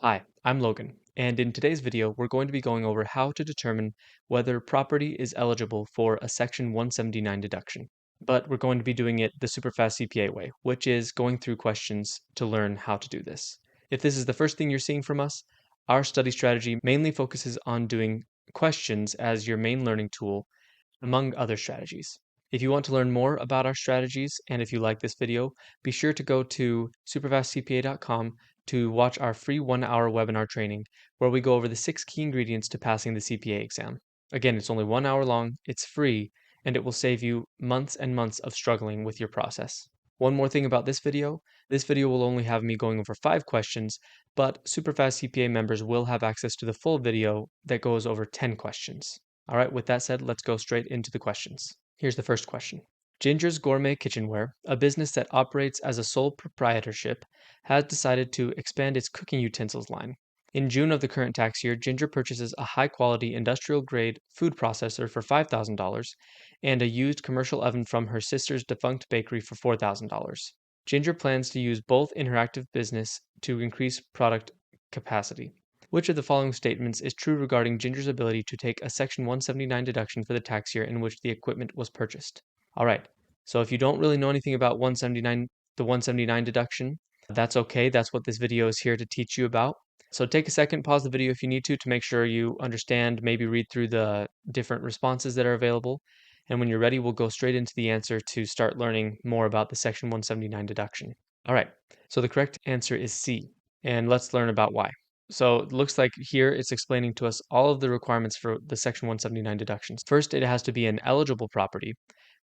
Hi, I'm Logan, and in today's video, we're going to be going over how to determine whether property is eligible for a Section 179 deduction. But we're going to be doing it the SuperfastCPA CPA way, which is going through questions to learn how to do this. If this is the first thing you're seeing from us, our study strategy mainly focuses on doing questions as your main learning tool, among other strategies. If you want to learn more about our strategies, and if you like this video, be sure to go to superfastcpa.com to watch our free 1-hour webinar training where we go over the 6 key ingredients to passing the CPA exam. Again, it's only 1 hour long, it's free, and it will save you months and months of struggling with your process. One more thing about this video will only have me going over 5 questions, but Superfast CPA members will have access to the full video that goes over 10 questions. All right, with that said, let's go straight into the questions. Here's the first question. Ginger's Gourmet Kitchenware, a business that operates as a sole proprietorship, has decided to expand its cooking utensils line. In June of the current tax year, Ginger purchases a high-quality industrial-grade food processor for $5,000 and a used commercial oven from her sister's defunct bakery for $4,000. Ginger plans to use both in her active business to increase product capacity. Which of the following statements is true regarding Ginger's ability to take a Section 179 deduction for the tax year in which the equipment was purchased? All right, so if you don't really know anything about the 179 deduction, that's okay. That's what this video is here to teach you about. So take a second, pause the video if you need to make sure you understand, maybe read through the different responses that are available. And when you're ready, we'll go straight into the answer to start learning more about the Section 179 deduction. All right, so the correct answer is C, and let's learn about why. So it looks like here it's explaining to us all of the requirements for the Section 179 deductions. First, it has to be an eligible property,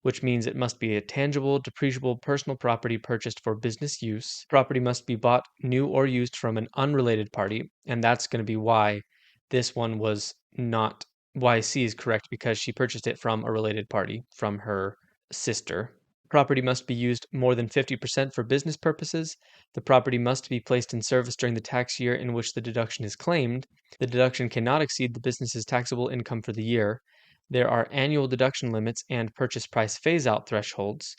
which means it must be a tangible, depreciable personal property purchased for business use. Property must be bought new or used from an unrelated party, and that's going to be why this one was not, why C is correct, because she purchased it from a related party, from her sister. Property must be used more than 50% for business purposes. The property must be placed in service during the tax year in which the deduction is claimed. The deduction cannot exceed the business's taxable income for the year. There are annual deduction limits and purchase price phase-out thresholds.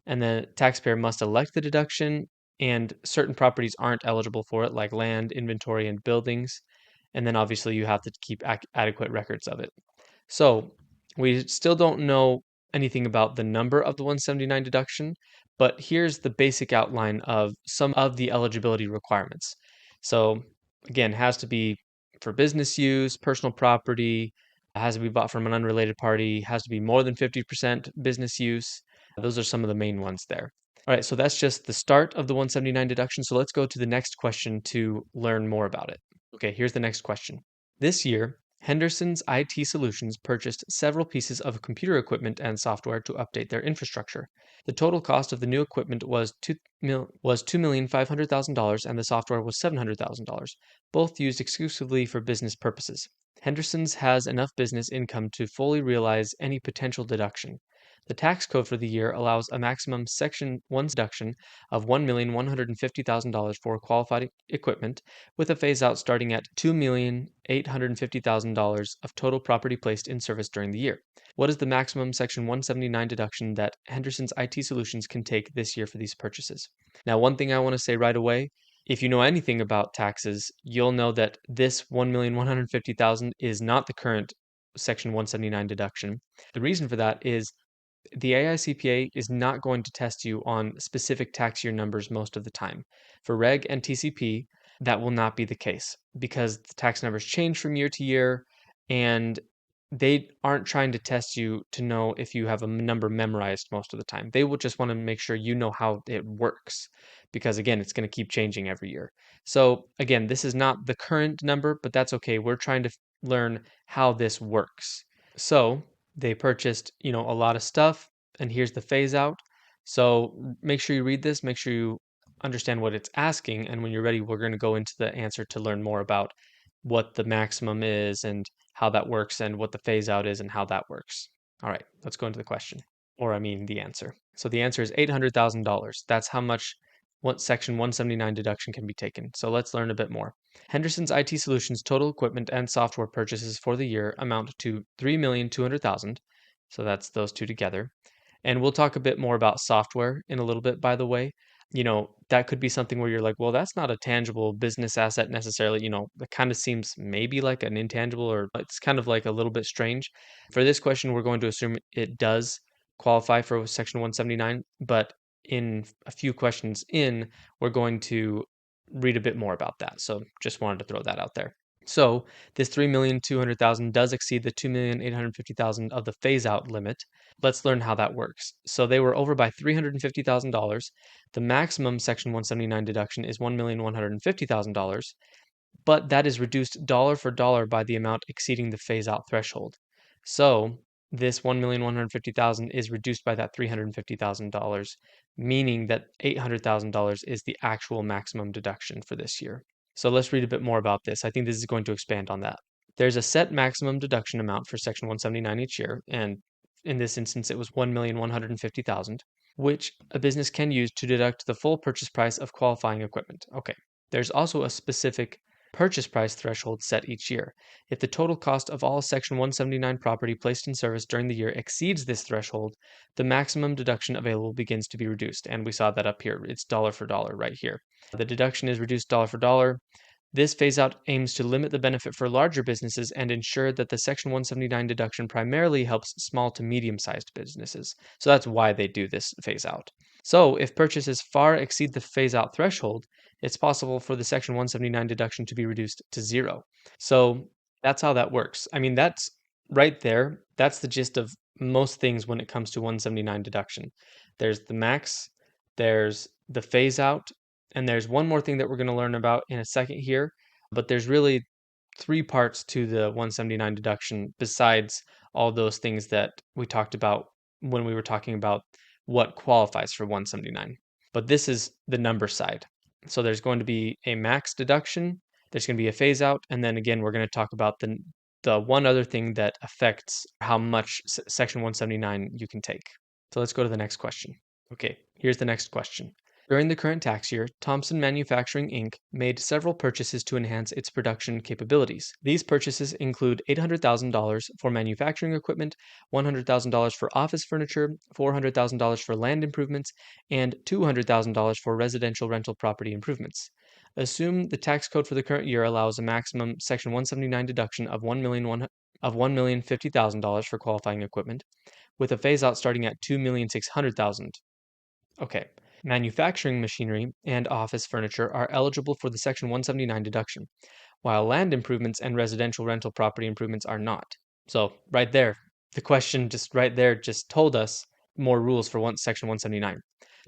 And the taxpayer must elect the deduction, and certain properties aren't eligible for it, like land, inventory, and buildings. And then obviously you have to keep adequate records of it. So we still don't know anything about the number of the 179 deduction, but here's the basic outline of some of the eligibility requirements. So again, has to be for business use, personal property, has to be bought from an unrelated party, has to be more than 50% business use. Those are some of the main ones there. All right, so that's just the start of the 179 deduction. So let's go to the next question to learn more about it. Okay, here's the next question. This year, Henderson's IT Solutions purchased several pieces of computer equipment and software to update their infrastructure. The total cost of the new equipment was $2,500,000 and the software was $700,000, both used exclusively for business purposes. Henderson's has enough business income to fully realize any potential deduction. The tax code for the year allows a maximum Section 1 deduction of $1,150,000 for qualified equipment, with a phase-out starting at $2,850,000 of total property placed in service during the year. What is the maximum Section 179 deduction that Henderson's IT Solutions can take this year for these purchases? Now, one thing I want to say right away, if you know anything about taxes, you'll know that this $1,150,000 is not the current Section 179 deduction. The reason for that is the AICPA is not going to test you on specific tax year numbers most of the time. For REG and TCP, that will not be the case because the tax numbers change from year to year, and they aren't trying to test you to know if you have a number memorized most of the time. They will just want to make sure you know how it works because, again, it's going to keep changing every year. So, again, this is not the current number, but that's okay. We're trying to learn how this works. So, they purchased, a lot of stuff, and here's the phase out. So make sure you read this, make sure you understand what it's asking, and when you're ready, we're going to go into the answer to learn more about what the maximum is and how that works and what the phase out is and how that works. All right, let's go into the question, or I mean the answer. So the answer is $800,000. That's how much what Section 179 deduction can be taken. So let's learn a bit more. Henderson's IT Solutions total equipment and software purchases for the year amount to $3,200,000. So that's those two together. And we'll talk a bit more about software in a little bit, by the way. that could be something where you're like, well, that's not a tangible business asset necessarily. It kind of seems maybe like an intangible, or it's kind of like a little bit strange. For this question, we're going to assume it does qualify for Section 179, but in a few questions we're going to read a bit more about that. So just wanted to throw that out there. So this 3,200,000 does exceed the 2,850,000 of the phase out limit. Let's learn how that works. So they were over by $350,000. The maximum Section 179 deduction is $1,150,000, but that is reduced dollar for dollar by the amount exceeding the phase out threshold. So this 1,150,000 is reduced by that $350,000, meaning that $800,000 is the actual maximum deduction for this year. So let's read a bit more about this. I think this is going to expand on that. There's a set maximum deduction amount for Section 179 each year, and in this instance, it was $1,150,000, which a business can use to deduct the full purchase price of qualifying equipment. Okay. There's also a specific purchase price threshold set each year. If the total cost of all Section 179 property placed in service during the year exceeds this threshold, the maximum deduction available begins to be reduced. And we saw that up here. It's dollar for dollar right here. The deduction is reduced dollar for dollar. This phase-out aims to limit the benefit for larger businesses and ensure that the Section 179 deduction primarily helps small to medium-sized businesses. So that's why they do this phase-out. So if purchases far exceed the phase-out threshold, it's possible for the Section 179 deduction to be reduced to zero. So that's how that works. I mean, that's right there. That's the gist of most things when it comes to 179 deduction. There's the max, there's the phase-out, and there's one more thing that we're going to learn about in a second here, but there's really three parts to the 179 deduction besides all those things that we talked about when we were talking about what qualifies for 179. But this is the number side. So there's going to be a max deduction, there's going to be a phase out, and then again, we're going to talk about the one other thing that affects how much Section 179 you can take. So let's go to the next question. Okay, here's the next question. During the current tax year, Thompson Manufacturing Inc. made several purchases to enhance its production capabilities. These purchases include $800,000 for manufacturing equipment, $100,000 for office furniture, $400,000 for land improvements, and $200,000 for residential rental property improvements. Assume the tax code for the current year allows a maximum Section 179 deduction of $1,050,000 for qualifying equipment, with a phase-out starting at $2,600,000. Okay. Manufacturing machinery and office furniture are eligible for the Section 179 deduction, while land improvements and residential rental property improvements are not. So, right there, the question just right there just told us more rules for Section 179.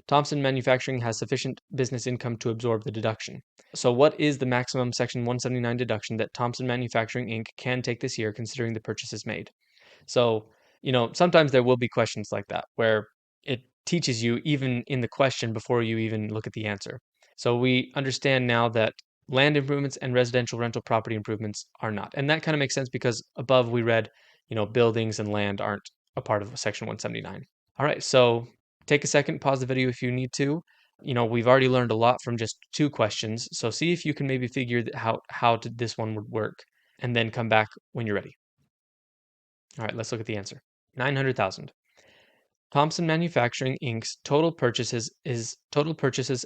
Thompson Manufacturing has sufficient business income to absorb the deduction. So, what is the maximum Section 179 deduction that Thompson Manufacturing Inc. can take this year considering the purchases made? So, sometimes there will be questions like that where it teaches you even in the question before you even look at the answer. So we understand now that land improvements and residential rental property improvements are not. And that kind of makes sense because above we read, buildings and land aren't a part of Section 179. All right, so take a second, pause the video if you need to. We've already learned a lot from just two questions. So see if you can maybe figure out how this one would work and then come back when you're ready. All right, let's look at the answer. 900,000. Thompson Manufacturing Inc.'s total purchases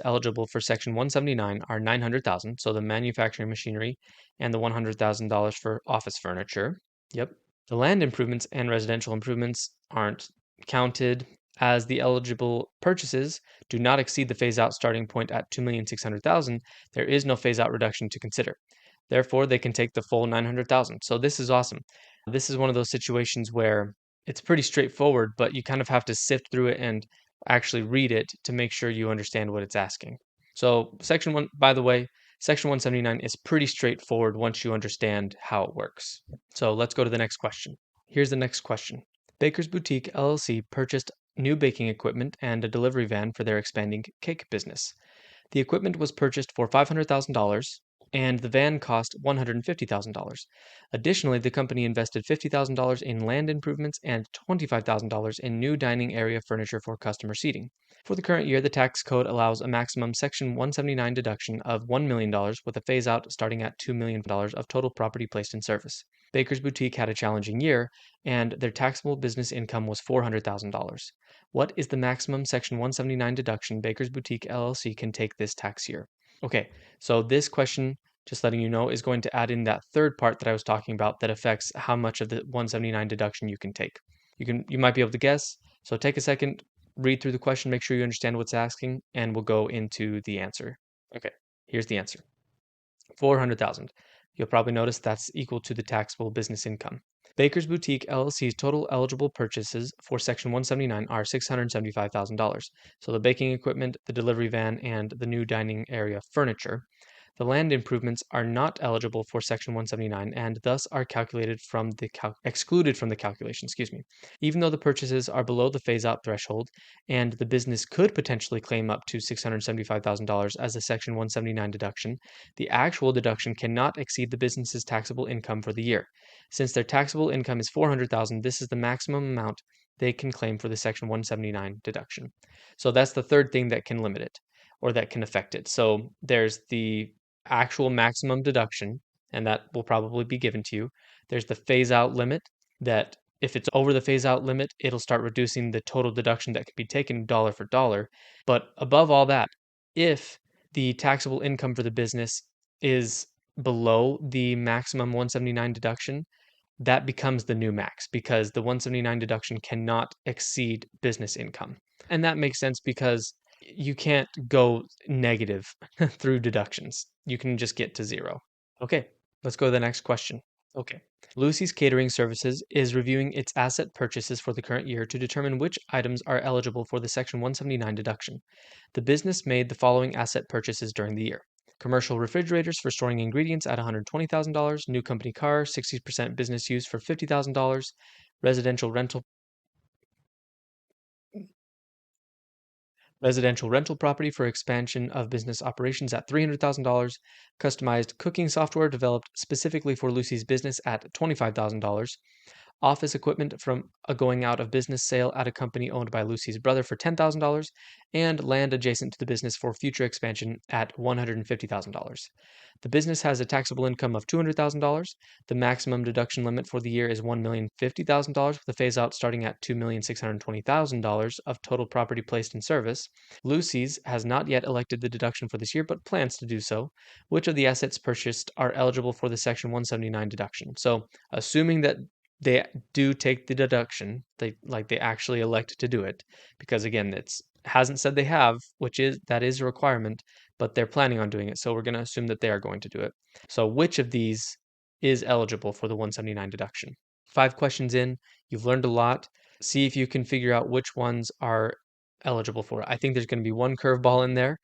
eligible for Section 179 are 900,000, so the manufacturing machinery, and the $100,000 for office furniture. Yep. The land improvements and residential improvements aren't counted as the eligible purchases do not exceed the phase-out starting point at 2,600,000. There is no phase-out reduction to consider. Therefore, they can take the full 900,000. So this is awesome. This is one of those situations where it's pretty straightforward, but you kind of have to sift through it and actually read it to make sure you understand what it's asking. So Section 1, by the way, Section 179 is pretty straightforward once you understand how it works. So let's go to the next question. Here's the next question. Baker's Boutique LLC purchased new baking equipment and a delivery van for their expanding cake business. The equipment was purchased for $500,000 and the van cost $150,000. Additionally, the company invested $50,000 in land improvements and $25,000 in new dining area furniture for customer seating. For the current year, the tax code allows a maximum Section 179 deduction of $1 million with a phase-out starting at $2 million of total property placed in service. Baker's Boutique had a challenging year, and their taxable business income was $400,000. What is the maximum Section 179 deduction Baker's Boutique LLC can take this tax year? Okay, so this question, just letting you know, is going to add in that third part that I was talking about that affects how much of the 179 deduction you can take. You might be able to guess, so take a second, read through the question, make sure you understand what's asking, and we'll go into the answer. Okay, here's the answer. 400,000. You'll probably notice that's equal to the taxable business income. Baker's Boutique LLC's total eligible purchases for Section 179 are $675,000. So the baking equipment, the delivery van, and the new dining area furniture. The land improvements are not eligible for Section 179 and thus are excluded from the calculation, Even though the purchases are below the phase-out threshold and the business could potentially claim up to $675,000 as a Section 179 deduction, the actual deduction cannot exceed the business's taxable income for the year. Since their taxable income is $400,000, this is the maximum amount they can claim for the Section 179 deduction. So that's the third thing that can limit it or that can affect it. So there's the actual maximum deduction, and that will probably be given to you. There's the phase out limit that if it's over the phase out limit, it'll start reducing the total deduction that can be taken dollar for dollar. But above all that, if the taxable income for the business is below the maximum 179 deduction, that becomes the new max because the 179 deduction cannot exceed business income. And that makes sense because you can't go negative through deductions. You can just get to zero. Okay, let's go to the next question. Okay. Lucy's Catering Services is reviewing its asset purchases for the current year to determine which items are eligible for the Section 179 deduction. The business made the following asset purchases during the year: commercial refrigerators for storing ingredients at $120,000, new company car, 60% business use for $50,000, residential rental residential rental property for expansion of business operations at $300,000, customized cooking software developed specifically for Lucy's business at $25,000, office equipment from a going out of business sale at a company owned by Lucy's brother for $10,000, and land adjacent to the business for future expansion at $150,000. The business has a taxable income of $200,000. The maximum deduction limit for the year is $1,050,000, with a phase out starting at $2,620,000 of total property placed in service. Lucy's has not yet elected the deduction for this year, but plans to do so. Which of the assets purchased are eligible for the Section 179 deduction? So, assuming that they do take the deduction, they actually elect to do it, because again, it's hasn't said they have, that is a requirement, but they're planning on doing it, so we're going to assume that they are going to do it. So which of these is eligible for the 179 deduction? 5 questions in, you've learned a lot. See if you can figure out which ones are eligible for it. I think there's going to be one curveball in there.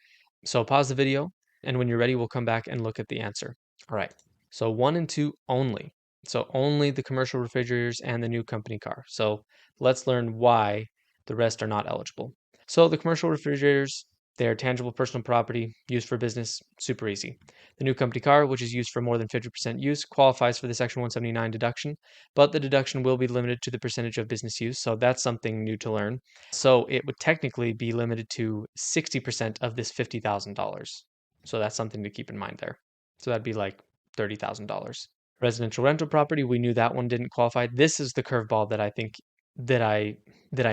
So pause the video, and when you're ready, we'll come back and look at the answer. All right. So 1 and 2 only. So only the commercial refrigerators and the new company car. So let's learn why the rest are not eligible. So the commercial refrigerators, they are tangible personal property used for business, super easy. The new company car, which is used for more than 50% use, qualifies for the Section 179 deduction, but the deduction will be limited to the percentage of business use, so that's something new to learn. So it would technically be limited to 60% of this $50,000. So that's something to keep in mind there. So that'd be like $30,000. Residential rental property, we knew that one didn't qualify. This is the curveball that I think that I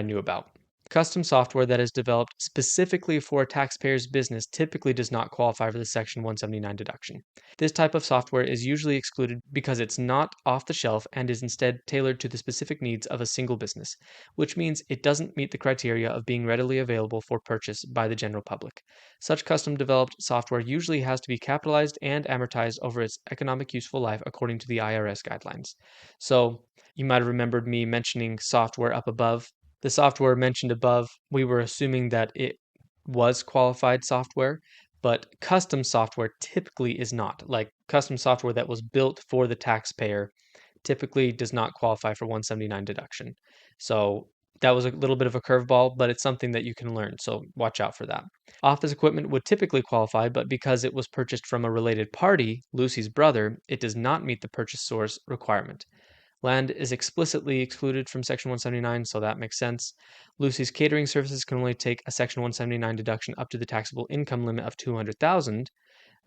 knew about. Custom software that is developed specifically for a taxpayer's business typically does not qualify for the Section 179 deduction. This type of software is usually excluded because it's not off the shelf and is instead tailored to the specific needs of a single business, which means it doesn't meet the criteria of being readily available for purchase by the general public. Such custom developed software usually has to be capitalized and amortized over its economic useful life according to the IRS guidelines. So, you might have remembered me mentioning software up above. The software mentioned above, we were assuming that it was qualified software, but custom software typically is not. Like custom software that was built for the taxpayer typically does not qualify for 179 deduction. So that was a little bit of a curveball, but it's something that you can learn, so watch out for that. Office equipment would typically qualify, but because it was purchased from a related party, Lucy's brother, it does not meet the purchase source requirement. Land is explicitly excluded from Section 179, so that makes sense. Lucy's Catering Services can only take a Section 179 deduction up to the taxable income limit of $200,000,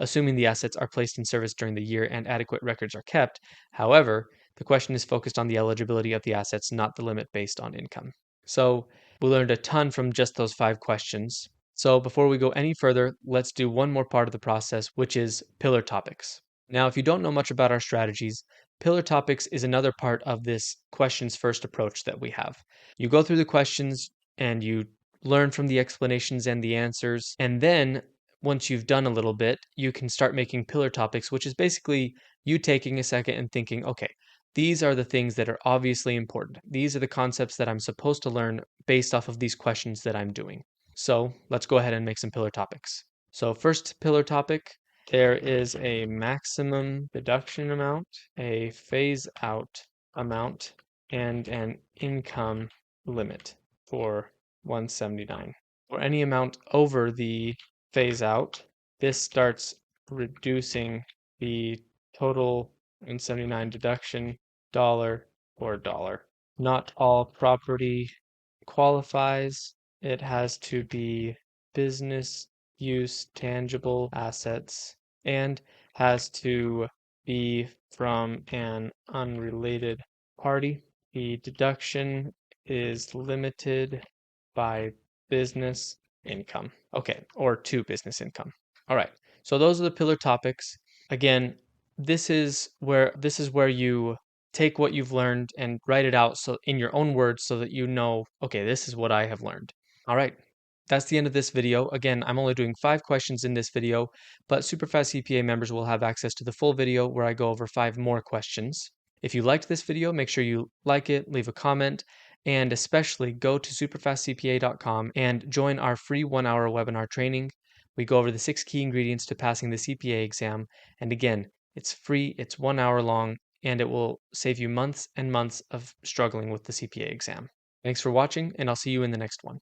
assuming the assets are placed in service during the year and adequate records are kept. However, the question is focused on the eligibility of the assets, not the limit based on income. So we learned a ton from just those 5 questions. So before we go any further, let's do one more part of the process, which is pillar topics. Now, if you don't know much about our strategies, pillar topics is another part of this questions first approach that we have. You go through the questions and you learn from the explanations and the answers. And then once you've done a little bit, you can start making pillar topics, which is basically you taking a second and thinking, okay, these are the things that are obviously important. These are the concepts that I'm supposed to learn based off of these questions that I'm doing. So let's go ahead and make some pillar topics. So first pillar topic, there is a maximum deduction amount, a phase out amount, and an income limit for 179. For any amount over the phase out, this starts reducing the total 179 deduction dollar for dollar. Not all property qualifies. It has to be business use tangible assets and has to be from an unrelated party. The deduction is limited by business income. Okay, or to business income. All right. So those are the pillar topics. Again, this is where you take what you've learned and write it out so in your own words so that you know, okay, this is what I have learned. All right. That's the end of this video. Again, I'm only doing 5 questions in this video, but Superfast CPA members will have access to the full video where I go over 5 more questions. If you liked this video, make sure you like it, leave a comment, and especially go to superfastcpa.com and join our free 1-hour webinar training. We go over the 6 key ingredients to passing the CPA exam. And again, it's free, it's 1 hour long, and it will save you months and months of struggling with the CPA exam. Thanks for watching, and I'll see you in the next one.